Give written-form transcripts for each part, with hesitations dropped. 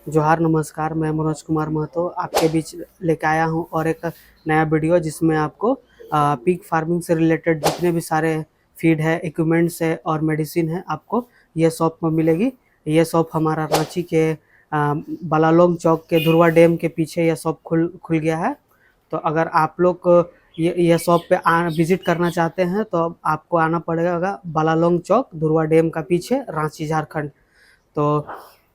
जोहार नमस्कार, मैं मनोज कुमार महतो आपके बीच लेके आया हूँ और एक नया वीडियो जिसमें आपको पिग फार्मिंग से रिलेटेड जितने भी सारे फीड है, इक्विपमेंट्स है और मेडिसिन है आपको ये शॉप में मिलेगी। ये शॉप हमारा रांची के बलालोंग चौक के धुरवा डैम के पीछे यह शॉप खुल गया है। तो अगर आप लोग ये शॉप पे विजिट करना चाहते हैं तो आपको आना पड़ेगा बलालोंग चौक धुरवा डैम का पीछे, रांची झारखंड। तो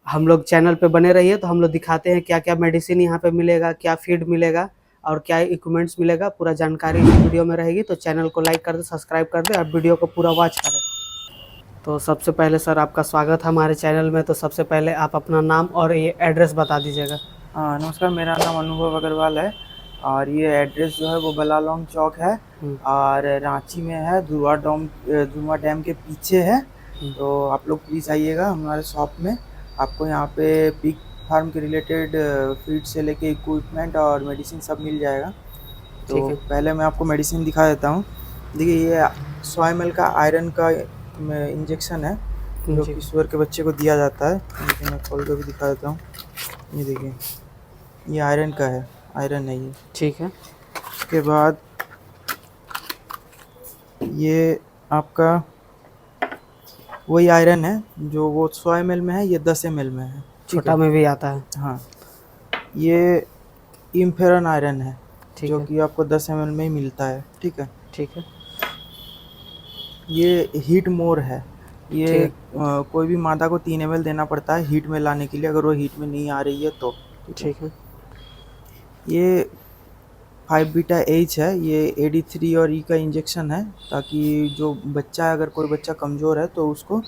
हम लोग चैनल पे बने रहिए, तो हम लोग दिखाते हैं क्या क्या मेडिसिन यहाँ पे मिलेगा, क्या फीड मिलेगा और क्या इक्विपमेंट्स मिलेगा, पूरा जानकारी इस वीडियो में रहेगी। तो चैनल को लाइक कर दे, सब्सक्राइब कर दे और वीडियो को पूरा वॉच करें। तो सबसे पहले सर आपका स्वागत है हमारे चैनल में। तो सबसे पहले आप अपना नाम और ये एड्रेस बता दीजिएगा। नमस्कार, मेरा नाम अनुभव अग्रवाल है और ये एड्रेस जो है वो बलालोंग चौक है और रांची में है, धुरवा डैम के पीछे है। तो आप लोग प्लीज़ आइएगा हमारे शॉप में। आपको यहाँ पे पिग फार्म के रिलेटेड फीड से लेके इक्विपमेंट और मेडिसिन सब मिल जाएगा। तो पहले मैं आपको मेडिसिन दिखा देता हूँ। देखिए, ये 100 ml का आयरन का इंजेक्शन है जो कि सुअर के बच्चे को दिया जाता है। देखिए, मैं खोल कर भी दिखा देता हूँ। ये देखिए, ये आयरन का है, आयरन है ये। ठीक है। उसके बाद ये आपका वही आयरन है जो वो 100 ml में है, ये 10 ml में है, छोटा में भी आता है। हाँ, ये इम्फेरन आयरन है जो कि आपको 10 ml में ही मिलता है। ठीक है, ठीक है। ये हीट मोर है। ये कोई भी मादा को 3 ml देना पड़ता है हीट में लाने के लिए, अगर वो हीट में नहीं आ रही है तो। ठीक है। ये 5 बीटा एच है, ये AD3 और E का इंजेक्शन है ताकि जो बच्चा है, अगर कोई बच्चा कमज़ोर है तो उसको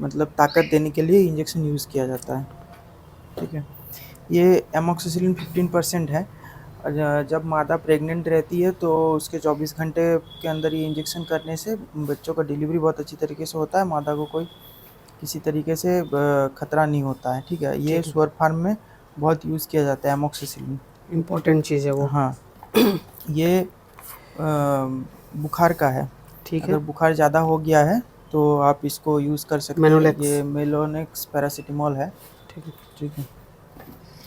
मतलब ताकत देने के लिए इंजेक्शन यूज़ किया जाता है। ठीक है, ये एमोक्सिसिलिन 15% है। जब मादा प्रेग्नेंट रहती है तो उसके 24 घंटे के अंदर ये इंजेक्शन करने से बच्चों का डिलीवरी बहुत अच्छी तरीके से होता है, मादा को कोई किसी तरीके से खतरा नहीं होता है। ठीक है, ये सुअर फार्म में बहुत यूज़ किया जाता है एमोक्सिसिलिन, इम्पोर्टेंट चीज़ है वो। हाँ। ये बुखार का है। ठीक है। अगर बुखार ज़्यादा हो गया है तो आप इसको यूज़ कर सकते हैं। ये मेलोनेक्स पैरासीटामोल है। ठीक है। ठीक है,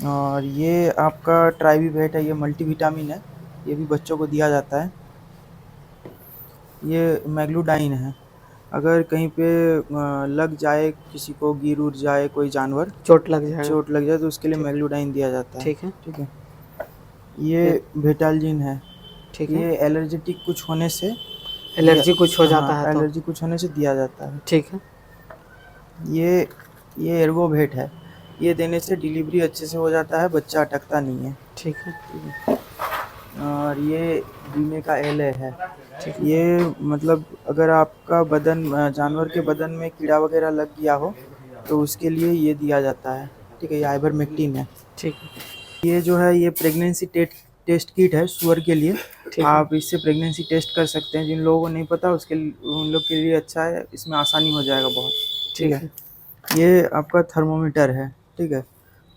और ये आपका ट्राइवीवेट है, ये मल्टीविटामिन है, ये भी बच्चों को दिया जाता है। ये मैग्लूडाइन है, अगर कहीं पे लग जाए, किसी को गिर उड़ जाए, कोई जानवर चोट लग जाए तो उसके लिए मैग्लूडाइन दिया जाता है। ठीक है। ठीक है, ये भेटालजिन है। ठीक है। ये एलर्जेटिक कुछ होने से, एलर्जी कुछ हो जाता है तो एलर्जी कुछ होने से दिया जाता है। ठीक है। ये एर्गोवेट है, ये देने से डिलीवरी अच्छे से हो जाता है, बच्चा अटकता नहीं है। ठीक है। और ये बीमे का एल है। ये मतलब अगर आपका बदन, जानवर के बदन में कीड़ा वगैरह लग गया हो तो उसके लिए ये दिया जाता है। ठीक है, ये आइवरमेक्टिन है। ठीक है। ये जो है ये प्रेगनेंसी टेस्ट किट है सुअर के लिए। आप इससे प्रेगनेंसी टेस्ट कर सकते हैं। जिन लोगों को नहीं पता उसके उन लोग के लिए अच्छा है, इसमें आसानी हो जाएगा बहुत। ठीक है, ये आपका थर्मोमीटर है। ठीक है,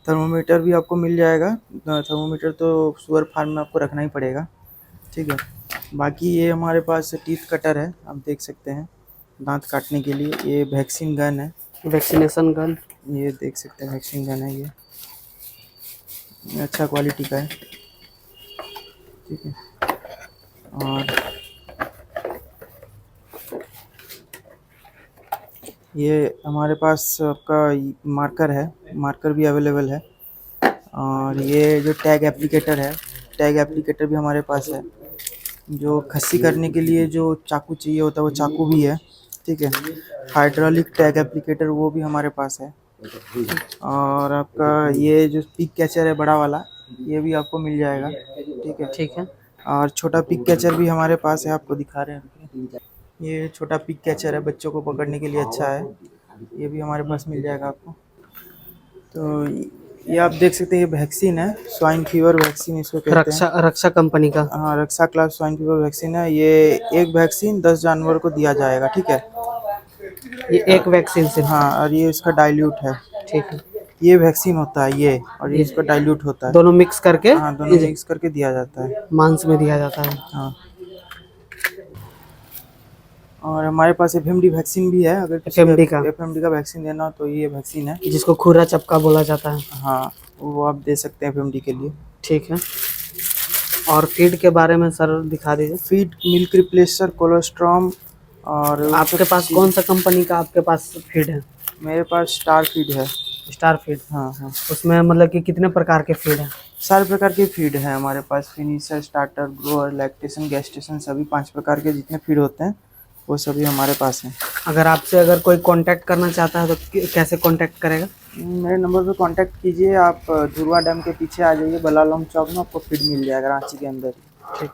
थर्मोमीटर भी आपको मिल जाएगा। थर्मोमीटर तो सुअर फार्म में आपको रखना ही पड़ेगा। ठीक है, बाकी ये हमारे पास टीथ कटर है, आप देख सकते हैं दांत काटने के लिए। ये वैक्सीन गन है, वैक्सीनेशन गन, ये देख सकते हैं वैक्सीन गन है, ये अच्छा क्वालिटी का है। ठीक है, और ये हमारे पास आपका मार्कर है, मार्कर भी अवेलेबल है। और ये जो टैग एप्लीकेटर है, टैग एप्लीकेटर भी हमारे पास है। जो खस्सी करने के लिए जो चाकू चाहिए होता है वो चाकू भी है। ठीक है, हाइड्रोलिक टैग एप्लीकेटर वो भी हमारे पास है। और आपका ये जो पिग कैचर है बड़ा वाला, ये भी आपको मिल जाएगा। ठीक है। ठीक है। और छोटा पिग कैचर भी हमारे पास है, आपको दिखा रहे हैं। ये छोटा पिग कैचर है, बच्चों को पकड़ने के लिए अच्छा है, ये भी हमारे पास मिल जाएगा आपको। तो ये आप देख सकते हैं, ये वैक्सीन है, स्वाइन फीवर वैक्सीन इसको कहते हैं। रक्षा कंपनी का, हाँ, रक्षा क्लास स्वाइन फीवर वैक्सीन है। ये एक वैक्सीन 10 जानवर को दिया जाएगा। ठीक है, ये एक वैक्सीन से, हाँ, और ये इसका डाइल्यूट है। ठीक है, ये वैक्सीन होता है ये, और ये इसका डाइल्यूट होता है। दोनों मिक्स करके, हाँ, दोनों मिक्स करके दिया जाता है, मांस में दिया जाता है। हाँ। और हमारे पास एफएमडी वैक्सीन भी है, अगर किसी FMD का, एफएमडी का वैक्सीन देना हो तो ये वैक्सीन है। जिसको खुरा चपका बोला जाता है। हाँ, वो आप दे सकते हैं एफएमडी के लिए। ठीक है, और फीड के बारे में सर दिखा दीजिए। फीड मिल्क रिप्लेसर, कोलोस्ट्रॉम और आपके पास कौन सा कंपनी का आपके पास फीड है? मेरे पास स्टार फीड है। Star feed. हाँ हाँ, उसमें मतलब कि कितने प्रकार के फीड हैं? सारे प्रकार के फीड है हमारे पास, finisher, starter, grower, lactation, gestation, सभी 5 प्रकार के जितने फीड होते हैं वो सभी हमारे पास हैं। अगर आपसे अगर कोई कांटेक्ट करना चाहता है तो कैसे कांटेक्ट करेगा? मेरे नंबर पे कांटेक्ट कीजिए आप, धुरवा डैम के पीछे आ जाइए, बलालोंग चौक में आपको फीड मिल जाएगा, रांची के अंदर। ठीक।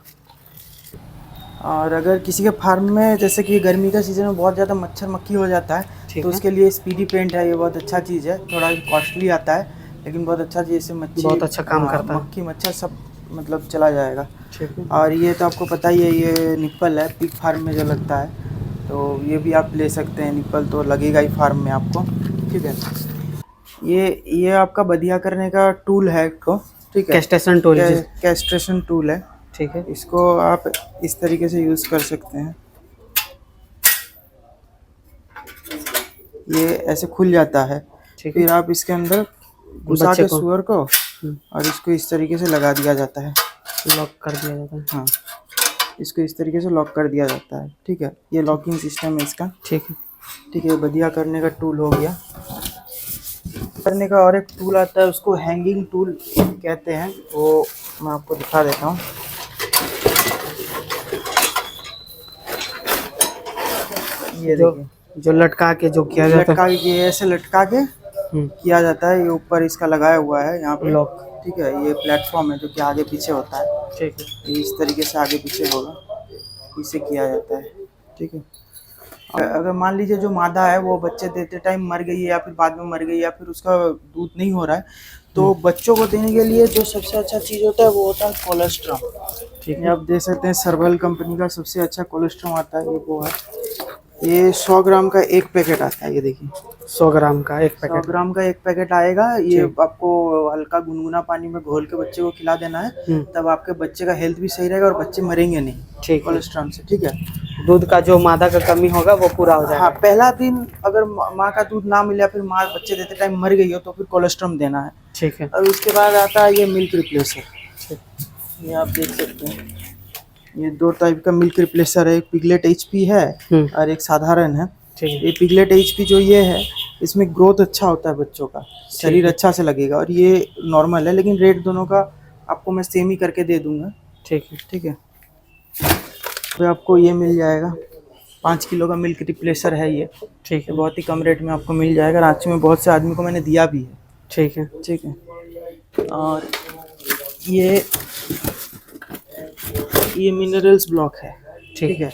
और अगर किसी के फार्म में जैसे कि गर्मी का सीज़न में बहुत ज़्यादा मच्छर मक्खी हो जाता है, ठीक तो है। उसके लिए स्पीडी पेंट है, ये बहुत अच्छा चीज़ है, थोड़ा कॉस्टली आता है लेकिन बहुत अच्छा चीज़, इससे मच्छी बहुत अच्छा काम करता है। मक्खी मच्छर सब मतलब चला जाएगा। ठीक है। और ये तो आपको पता ही है, ये निप्पल है, पिग फार्म में जो लगता है, तो ये भी आप ले सकते हैं, निप्पल तो लगेगा ही फार्म में आपको। ठीक है, ये आपका बधिया करने का टूल है को, ठीक है, कैस्टेशन टूल। कैस्ट्रेशन टूल है। ठीक है। इसको आप इस तरीके से यूज़ कर सकते हैं, ये ऐसे खुल जाता है, ठीक है। फिर आप इसके अंदर घुसा बच्चे के को सुअर को और इसको इस तरीके से लगा दिया जाता है, लॉक कर दिया जाता है। हाँ, इसको इस तरीके से लॉक कर दिया जाता है। ठीक है, ये लॉकिंग सिस्टम है इसका। ठीक है। ठीक है, बढ़िया करने का टूल हो गया। करने का और एक टूल आता है, उसको हैंगिंग टूल कहते हैं, वो मैं आपको दिखा देता हूँ। ये देखिए, जो लटका के जो किया जाता है। लटका के ऐसे लटका के किया जाता है, ये ऊपर इसका लगाया हुआ है यहाँ पे लॉक। ठीक है, ये प्लेटफॉर्म है जो कि आगे पीछे होता है। ठीक है। ये इस तरीके से आगे पीछे होगा, इसे किया जाता है। ठीक है, अगर मान लीजिए जो मादा है वो बच्चे देते टाइम मर गई है या फिर बाद में मर गई या फिर उसका दूध नहीं हो रहा है, तो बच्चों को देने के लिए जो सबसे अच्छा चीज़ होता है वो होता है कोलेस्ट्रॉम। ठीक ये है। आप देख सकते हैं, सर्वल कंपनी का सबसे अच्छा कोलेस्ट्रॉम आता है, ये वो है। ये 100 ग्राम का एक पैकेट आता है, ये देखिए 100 ग्राम का एक 100 पैकेट। ग्राम का एक पैकेट आएगा। ये आपको हल्का गुनगुना पानी में घोल के बच्चे को खिला देना है, तब आपके बच्चे का हेल्थ भी सही रहेगा और बच्चे मरेंगे नहीं। ठीक है। कोलेस्ट्रॉम से, ठीक है, दूध का जो मादा का कमी होगा वो पूरा हो जाएगा। हाँ, पहला दिन अगर माँ का दूध ना मिले या फिर माँ बच्चे देते टाइम मर गई हो तो फिर कोलेस्ट्रॉम देना है। ठीक है। और उसके बाद आता है ये मिल्क रिप्लेसर। ये आप देख सकते हैं, ये 2 टाइप का मिल्क रिप्लेसर है, एक पिगलेट एचपी है और एक साधारण है। ये पिगलेट एचपी जो ये है, इसमें ग्रोथ अच्छा होता है बच्चों का, शरीर अच्छा से लगेगा, और ये नॉर्मल है, लेकिन रेट दोनों का आपको मैं सेम ही करके दे दूंगा। ठीक है। ठीक है, तो आपको ये मिल जाएगा, 5 किलो का मिल्क रिप्लेसर है ये। ठीक है। बहुत ही कम रेट में आपको मिल जाएगा, रांची में बहुत से आदमी को मैंने दिया भी है। ठीक है। ठीक है, और ये मिनरल्स ब्लॉक है। ठीक है,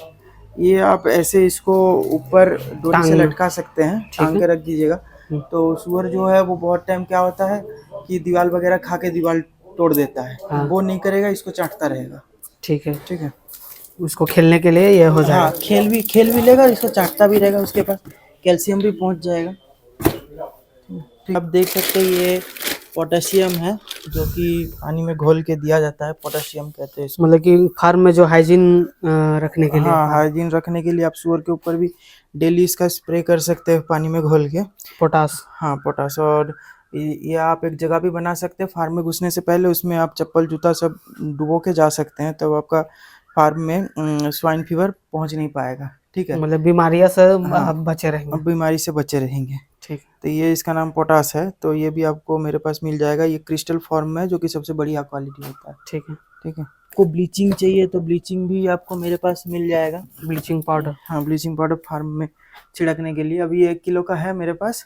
ये आप ऐसे इसको ऊपर डोरी से लटका सकते हैं, टांग के रख दीजिएगा, तो सुअर जो है वो बहुत टाइम क्या होता है कि दीवार वगैरह खा के दीवार तोड़ देता है, वो नहीं करेगा, इसको चाटता रहेगा। ठीक है। ठीक है, उसको खेलने के लिए ये हो जाएगा। हाँ, खेल भी लेगा, इसको चाटता भी रहेगा, उसके पास कैल्शियम भी पहुंच जाएगा। आप देख सकते हैं, ये पोटेशियम है जो कि पानी में घोल के दिया जाता है, पोटेशियम कहते हैं इसको। मतलब कि फार्म में जो हाइजीन रखने के लिए। हाँ, हाइजीन रखने के लिए आप सुअर के ऊपर भी डेली इसका स्प्रे कर सकते हैं पानी में घोल के, पोटास। हाँ, पोटास। और ये आप एक जगह भी बना सकते हैं, फार्म में घुसने से पहले उसमें आप चप्पल जूता सब डुबो के जा सकते हैं, तब आपका फार्म में स्वाइन फीवर पहुंच नहीं पाएगा। ठीक है, मतलब बीमारियां से बचे रहेंगे। अब बीमारी से बचे रहेंगे। ठीक। तो ये इसका नाम पोटास है, तो ये भी आपको मेरे पास मिल जाएगा, ये क्रिस्टल फॉर्म में है जो कि सबसे बढ़िया क्वालिटी होता है। ठीक है। ठीक है, आपको ब्लीचिंग चाहिए तो ब्लीचिंग भी आपको मेरे पास मिल जाएगा, ब्लीचिंग पाउडर। हाँ, ब्लीचिंग पाउडर फार्म में छिड़कने के लिए। अभी 1 किलो का है मेरे पास,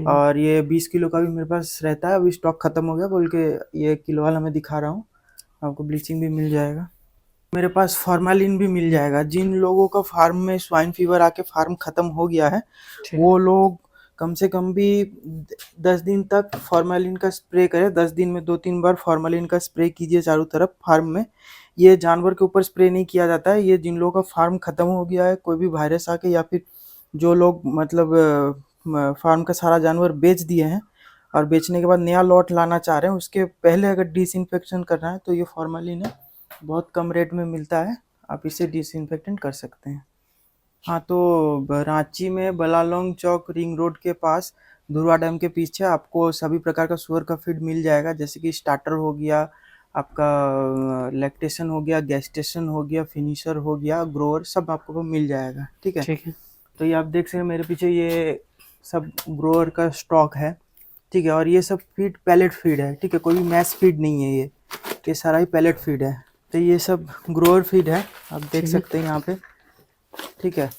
और ये 20 किलो का भी मेरे पास रहता है, अभी स्टॉक खत्म हो गया बोल के ये 1 किलो वाला मैं दिखा रहा हूँ। आपको ब्लीचिंग भी मिल जाएगा, मेरे पास फॉर्मेलिन भी मिल जाएगा। जिन लोगों का फार्म में स्वाइन फीवर आके फार्म खत्म हो गया है, वो लोग कम से कम भी 10 दिन तक फॉर्मेलिन का स्प्रे करें, 10 दिन में 2-3 बार फॉर्मेलिन का स्प्रे कीजिए चारों तरफ फार्म में। ये जानवर के ऊपर स्प्रे नहीं किया जाता है, ये जिन लोगों का फार्म खत्म हो गया है, कोई भी वायरस आके, या फिर जो लोग मतलब फार्म का सारा जानवर बेच दिए हैं और बेचने के बाद नया लॉट लाना चाह रहे हैं, उसके पहले अगर डिसइंफेक्शन करना है तो ये फॉर्मेलिन है, बहुत कम रेट में मिलता है, आप इसे डिसइंफेक्टेंट कर सकते हैं। हाँ, तो रांची में बलालोंग चौक रिंग रोड के पास धुरवा डैम के पीछे आपको सभी प्रकार का सुअर का फीड मिल जाएगा, जैसे कि स्टार्टर हो गया, आपका लैक्टेशन हो गया, गैस्टेशन हो गया, फिनिशर हो गया, ग्रोअर, सब आपको मिल जाएगा। ठीक है, ठीक है। तो ये आप देख सकते हैं मेरे पीछे, ये सब ग्रोअर का स्टॉक है। ठीक है, और ये सब फीड पैलेट फीड है। ठीक है, कोई भी मैस फीड नहीं है, ये सारा ही पैलेट फीड है। तो ये सब ग्रोअर फीड है, आप देख ठीक है। सकते हैं यहाँ पे। ठीक है,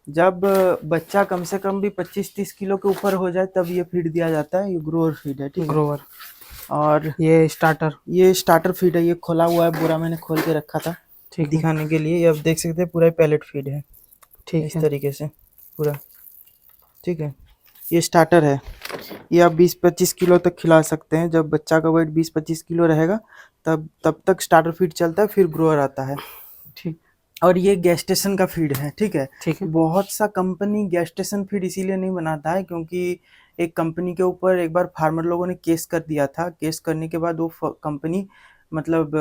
जब बच्चा कम से कम भी 25-30 किलो के ऊपर हो जाए तब ये फीड दिया जाता है। ये ग्रोअर फीड है। ठीक है, ग्रोवर, और ये स्टार्टर। ये स्टार्टर फीड है। ये खोला हुआ है पूरा, मैंने खोल के रखा था ठीक है। दिखाने के लिए। ये आप देख सकते हैं पूरा पैलेट फीड है ठीक इस है। तरीके से पूरा। ठीक है, ये स्टार्टर है। ये आप 20-25 किलो तक खिला सकते हैं। जब बच्चा का वेट 20-25 किलो रहेगा तब तक स्टार्टर फीड चलता है, फिर ग्रोअर आता है। ठीक। और ये गैस्टेशन का फीड है। ठीक है, ठीक है। बहुत सा कंपनी गैस्टेशन फीड इसीलिए नहीं बनाता है क्योंकि एक कंपनी के ऊपर एक बार फार्मर लोगों ने केस कर दिया था। केस करने के बाद वो कंपनी मतलब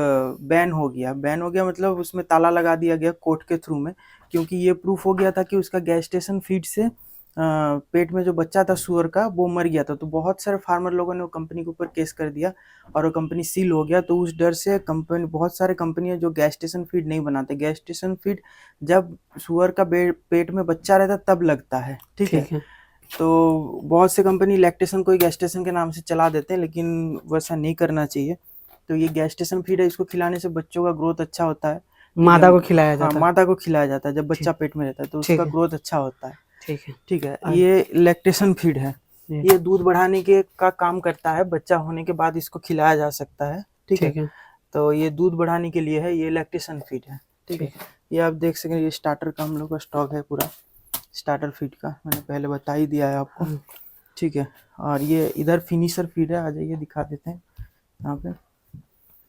बैन हो गया। बैन हो गया मतलब उसमें ताला लगा दिया गया कोर्ट के थ्रू में, क्योंकि ये प्रूफ हो गया था कि उसका गैस्टेशन फीड से पेट में जो बच्चा था सुअर का वो मर गया था। तो बहुत सारे फार्मर लोगों ने वो कंपनी के ऊपर केस कर दिया और वो कंपनी सील हो गया। तो उस डर से कंपनी, बहुत सारे कंपनियां जो गैस्टेशन फीड नहीं बनाते। गैस्टेशन फीड जब सुअर का पेट में बच्चा रहता तब लगता है। ठीक है, ठीक है। तो बहुत से कंपनी लैक्टेशन को गैस्टेशन के नाम से चला देते हैं, लेकिन वैसा नहीं करना चाहिए। तो ये गैस्टेशन फीड है, इसको खिलाने से बच्चों का ग्रोथ अच्छा होता है। ठीक है, मादा को खिलाया हाँ, जाता है। माता को खिलाया जाता है जब बच्चा ठीक। पेट में रहता है, तो ठीक उसका है। ग्रोथ अच्छा होता है। ठीक है। ठीक है, और ये लैक्टेशन फीड है। ये ये दूध बढ़ाने के का काम करता है। बच्चा होने के बाद इसको खिलाया जा सकता है। ठीक है, ठीक है। तो ये दूध बढ़ाने के लिए है, ये लैक्टेशन फीड है। ठीक है, ठीक है। ये आप देख सकें, ये स्टार्टर का हम लोग का स्टॉक है पूरा। स्टार्टर फीड का मैंने पहले बता ही दिया है आपको। हाँ। ठीक है, और ये इधर फिनिशर फीड है, आ जाइए दिखा देते हैं यहाँ पे।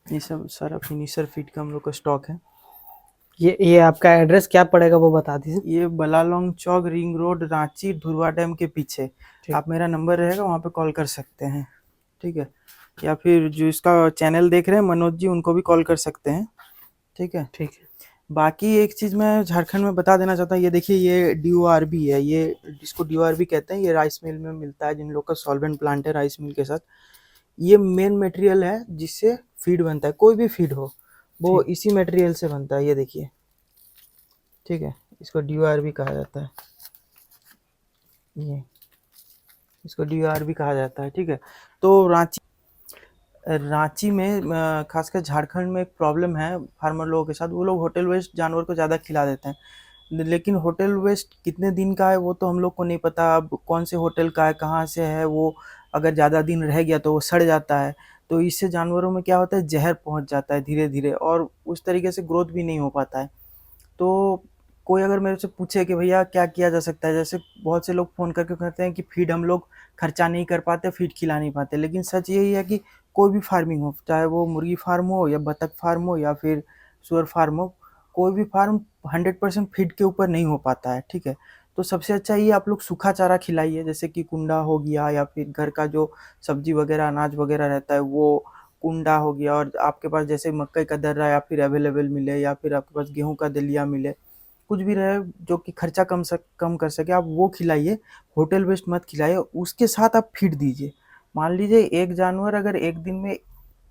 ये सब सारा फिनिशर फीड का हम लोग का स्टॉक है। ये आपका एड्रेस क्या पड़ेगा वो बता दीजिए। ये Balalong chowk ring road Ranchi Dhurwa dam के पीछे। ठीक। आप मेरा नंबर रहेगा वहाँ पे कॉल कर सकते हैं। ठीक है, या फिर जो इसका चैनल देख रहे हैं मनोज जी, उनको भी कॉल कर सकते हैं। ठीक है, ठीक है। बाकी एक चीज़ मैं झारखंड में बता देना चाहता हूँ। ये देखिए, ये DORB है, ये जिसको DORB कहते हैं, ये राइस मिल में मिलता है। जिन लोग का सॉल्वेंट प्लांट है राइस मिल के साथ, ये मेन मटेरियल है जिससे फीड बनता है। कोई भी फीड हो वो ठीक। इसी मटेरियल से बनता है, ये देखिए। ठीक है, इसको DORB कहा जाता है। ये इसको DORB कहा जाता है। ठीक है, तो रांची में खासकर झारखंड में एक प्रॉब्लम है फार्मर लोगों के साथ। वो लोग होटल वेस्ट जानवर को ज़्यादा खिला देते हैं, लेकिन होटल वेस्ट कितने दिन का है वो तो हम लोग को नहीं पता। अब कौन से होटल का है, कहाँ से है वो, अगर ज़्यादा दिन रह गया तो वो सड़ जाता है। तो इससे जानवरों में क्या होता है, जहर पहुंच जाता है धीरे धीरे, और उस तरीके से ग्रोथ भी नहीं हो पाता है। तो कोई अगर मेरे से पूछे कि भैया क्या किया जा सकता है, जैसे बहुत से लोग फ़ोन करके कहते हैं कि फीड हम लोग खर्चा नहीं कर पाते, फीड खिला नहीं पाते, लेकिन सच यही है कि कोई भी फार्मिंग हो, चाहे वो मुर्गी फार्म हो या बतख फार्म हो या फिर सुअर फार्म हो, कोई भी फार्म 100% फीड के ऊपर नहीं हो पाता है। ठीक है, तो सबसे अच्छा ये आप लोग सूखा चारा खिलाइए, जैसे कि कुंडा हो गया या फिर घर का जो सब्जी वगैरह अनाज वगैरह रहता है वो कुंडा हो गया, और आपके पास जैसे मकई का दर्रा या फिर अवेलेबल मिले, या फिर आपके पास गेहूं का दलिया मिले, कुछ भी रहे जो कि खर्चा कम कर सके, आप वो खिलाइए। होटल वेस्ट मत खिलाइए, उसके साथ आप फीड दीजिए। मान लीजिए एक जानवर अगर एक दिन में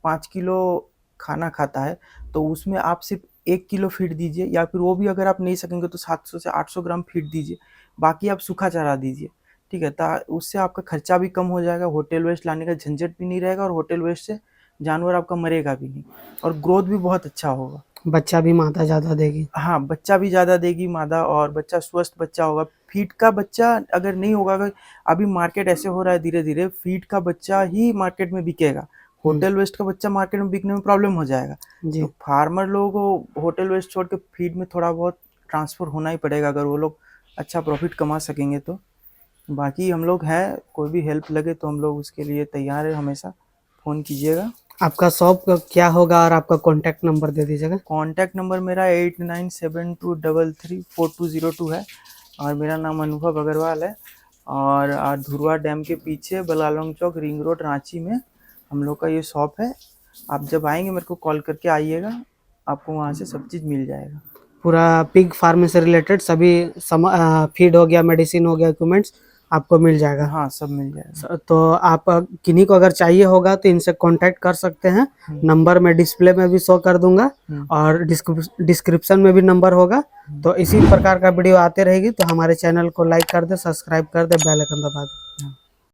5 किलो खाना खाता है, तो उसमें आप सिर्फ 1 किलो फीड दीजिए, या फिर वो भी अगर आप नहीं सकेंगे तो 700 से 800 ग्राम फीड दीजिए। बाकी आप सूखा चारा दीजिए। ठीक है, उससे आपका खर्चा भी कम हो जाएगा, होटल वेस्ट लाने का झंझट भी नहीं रहेगा, और होटल वेस्ट से जानवर आपका मरेगा भी नहीं, और ग्रोथ भी बहुत अच्छा होगा। बच्चा भी मादा ज़्यादा देगी। हाँ, बच्चा भी ज़्यादा देगी मादा, और बच्चा स्वस्थ बच्चा होगा। फीड का बच्चा अगर नहीं होगा, अगर अभी मार्केट ऐसे हो रहा है धीरे धीरे, फीड का बच्चा ही मार्केट में बिकेगा, होटल वेस्ट का बच्चा मार्केट में बिकने में प्रॉब्लम हो जाएगा। जी। तो फार्मर लोगों को होटल वेस्ट छोड़ के फीड में थोड़ा बहुत ट्रांसफ़र होना ही पड़ेगा, अगर वो लोग अच्छा प्रॉफिट कमा सकेंगे तो। बाकी हम लोग हैं, कोई भी हेल्प लगे तो हम लोग उसके लिए तैयार है, हमेशा फ़ोन कीजिएगा। आपका शॉप का क्या होगा और आपका कॉन्टैक्ट नंबर दे दीजिएगा। कॉन्टैक्ट नंबर मेरा 8972334202 है, और मेरा नाम अनुभव अग्रवाल है, और धुरवा डैम के पीछे बलालोंग चौक रिंग रोड रांची में हम लोग का ये शॉप है। आप जब आएंगे मेरे को कॉल करके आइएगा, आपको वहाँ से सब चीज़ मिल जाएगा। पूरा पिग फार्मिंग से रिलेटेड सभी फीड हो गया, मेडिसिन हो गया, इक्विपमेंट्स आपको मिल जाएगा। हाँ, सब मिल जाएगा। तो आप किन्हीं को अगर चाहिए होगा तो इनसे कांटेक्ट कर सकते हैं। नंबर मैं डिस्प्ले में भी शो कर दूंगा और डिस्क्रिप्शन में भी नंबर होगा। तो इसी प्रकार का वीडियो आते रहेगी, तो हमारे चैनल को लाइक कर दे, सब्सक्राइब कर दे, बेल आइकन दबा दे।